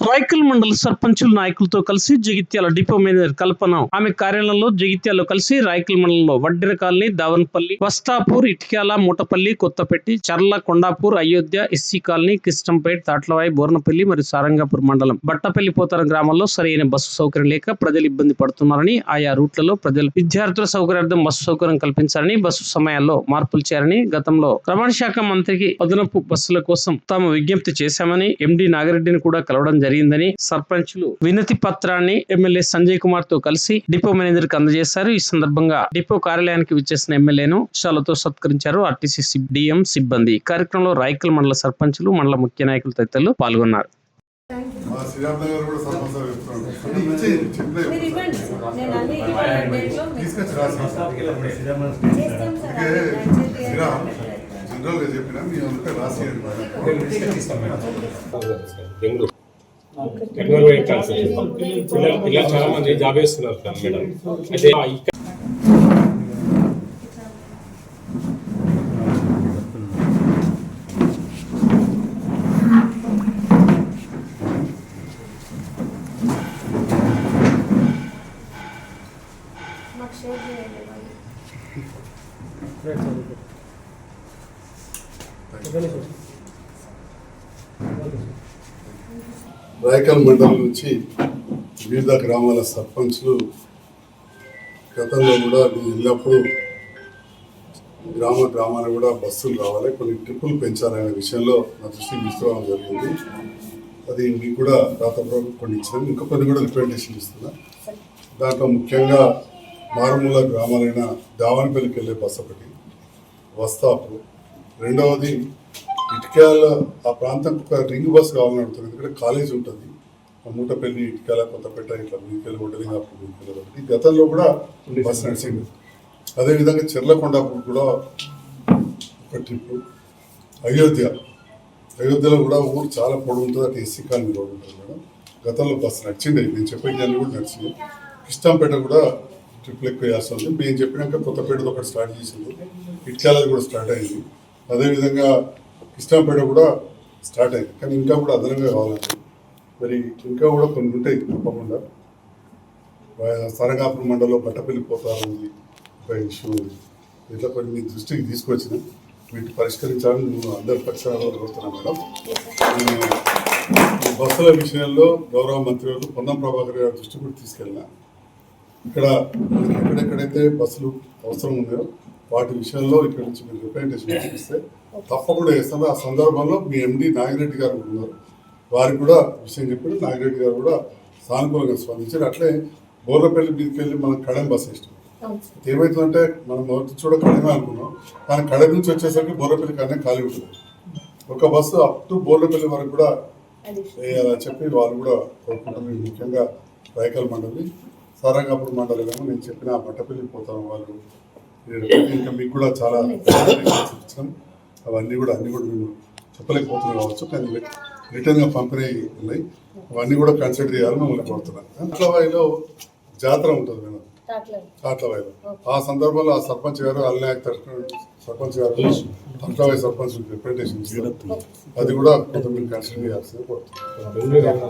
రాయకల్ మండల సర్పంచుల నాయకులతో కలిసి జగిత్యాల డిపో మేనేజర్ కల్పన ఆమె కార్యాలయంలో జగిత్యాలలో కలిసి రాయకల్ మండలంలో వడ్డెర కాలనీ, దావన్పల్లి, వస్తాపూర్, ఇటిక్యాల, మూటపల్లి, కొత్తపెట్టి, చర్ల, కొండాపూర్, అయోధ్య, ఎస్సీ కాలనీ, కృష్ణంపేట్, తాట్లవాయి, బోర్నపల్లి మరియు సారంగాపూర్ మండలం బట్టపల్లి పోతారం గ్రామాల్లో సరైన బస్సు సౌకర్యం లేక ప్రజలు ఇబ్బంది పడుతున్నారని, ఆయా రూట్లలో ప్రజలు విద్యార్థుల సౌకర్యార్థం బస్సు సౌకర్యం కల్పించాలని, బస్సు సమయాల్లో మార్పులు చేయాలని గతంలో రవాణా శాఖ మంత్రికి అదనపు బస్సుల కోసం తాము విజ్ఞప్తి చేశామని, ఎండి నాగిరెడ్డిని కూడా కలవడం జరిగిందని సర్పంచులు వినతి పత్రాన్ని ఎమ్మెల్యే సంజయ్ కుమార్ తో కలిసి డిపో మేనేజర్ కి అందజేశారు. ఈ సందర్భంగా డిపో కార్యాలయానికి విచ్చేసిన ఎమ్మెల్యేను శాలతో సత్కరించారు ఆర్టీసీ డిఎం సిబ్బంది. ఈ కార్యక్రమంలో రాయకల్ మండల సర్పంచులు, మండల ముఖ్య నాయకులు తదితరులు పాల్గొన్నారు. పిల్లలు చాలా మంది జాబ్ చేస్తున్నారు కదా మేడం. అయితే రాయకల్ మండలం నుంచి వివిధ గ్రామాల సర్పంచ్లు గతంలో కూడా ఎల్లప్పుడూ గ్రామాలు కూడా బస్సులు రావాలి, కొన్ని ట్రిప్పులు పెంచాలనే విషయంలో నా దృష్టికి తీసుకురావడం జరిగింది. అది మీకు కూడా రాతపూర్వకంగా కొన్ని ఇచ్చినాను, ఇంకా కొన్ని కూడా రిప్రజెంటేషన్ ఇస్తున్నా. దాంట్లో ముఖ్యంగా మారుమూల గ్రామాలైన దావన్పల్లికి వెళ్ళే బస్సు ఒకటి, వస్తాపు రెండవది, ఇటిక్యాల ఆ ప్రాంతం ఒక రింగ్ బస్సు కావాలని అడుగుతుంది. ఎందుకంటే కాలేజ్ ఉంటుంది, మూటపల్లి, ఇటిక్యాల, కొత్తపేట ఇట్లా మీకెళ్ళి ఉంటుంది. అప్పుడు మీకెళ్ళి ఒకటి గతంలో కూడా బస్సు నడిచింది. అదేవిధంగా చెర్లకొండాపూర్ కూడా ఒక ట్రిప్పు, అయోధ్యలో కూడా ఊరు చాలా పొడవు ఉంటుంది, అటు ఎస్సీ కాలనీ రోడ్ ఉంటుంది మేడం. గతంలో బస్సు నడిచింది, నేను చెప్పేది కూడా నడిచింది. కృష్ణంపేట కూడా ట్రిప్లు ఎక్కువ చేస్తుంది. మేము చెప్పినాక కొత్తపేటతో ఒకటి స్టార్ట్ చేసింది, ఇటిక్యాలది కూడా స్టార్ట్ అయింది. అదేవిధంగా కృష్ణంపేట కూడా స్టార్ట్ అయింది, కానీ ఇంకా కూడా అదనంగా కావాలంటే మరి ఇంకా కూడా కొన్ని ఉంటాయి తప్పకుండా. సారంగాపూర్ మండలంలో బట్టపల్లి పోతారుంది, ఒక ఇష్యూ ఉంది. ఇట్లా కొన్ని మీ దృష్టికి తీసుకొచ్చిన వీటిని పరిష్కరించాలని నేను అందరి పక్షాలలో కోరుతున్నాను మేడం. ఈ బస్సుల విషయంలో గౌరవ మంత్రి గారు పొన్నం ప్రభాకర్ గారి దృష్టి కూడా తీసుకెళ్ళిన. ఇక్కడ ఎక్కడెక్కడైతే బస్సులు అవసరం ఉన్నాయో వాటి విషయంలో ఇక్కడ నుంచి మీరు రిప్రజెంటేషన్ ఇస్తే తప్పకుండా చేస్తాను. ఆ సందర్భంలో మీ ఎండి నాగిరెడ్డి గారు ఉన్నారు, వారికి కూడా విషయం చెప్పారు. నాగిరెడ్డి గారు కూడా సానుకూలంగా స్పందించారు. అట్లే బోర్నపల్లి మీదకి వెళ్ళి మనం కడెం బస్సు ఇష్టం. ఏమవుతుందంటే మనం మొదటి చూడ కడమే అనుకున్నాం, కానీ కడెం నుంచి వచ్చేసరికి బోర్నపల్లి కన్నా ఖాళీ ఉంటుంది. ఒక బస్సు అప్ టు బోర్నపల్లి వరకు కూడా వేయాలని చెప్పి వాళ్ళు కూడా కోరుకుంటున్నారు. ముఖ్యంగా రాయకల్ మండలి, సారంగాపూర్ మండలిలో నేను చెప్పిన బట్టపల్లి పోతాం వాళ్ళు. ఇంకా మీకు కూడా చాలా ఇచ్చాం, అవన్నీ కూడా మేము చెప్పలేకపోతున్నాం కావచ్చు, కానీ రిటర్న్గా పంపిణీ ఉన్నాయి. అవన్నీ కూడా కన్సిడర్ చేయాలని మిమ్మల్ని కోరుతున్నాను. తాట్లవాయిలో జాతర ఉంటుంది మేడం, తాట్లవాయిలో. ఆ సందర్భంలో ఆ సర్పంచ్ గారు, అల్నాయక్ సర్పంచ్ గారు తాట్లవాయి సర్పంచ్ రిప్రజెంటేషన్ ఇస్తారు. అది కూడా కొంత మీరు కన్సిడర్ చేయాల్సింది కోరుతున్నాను.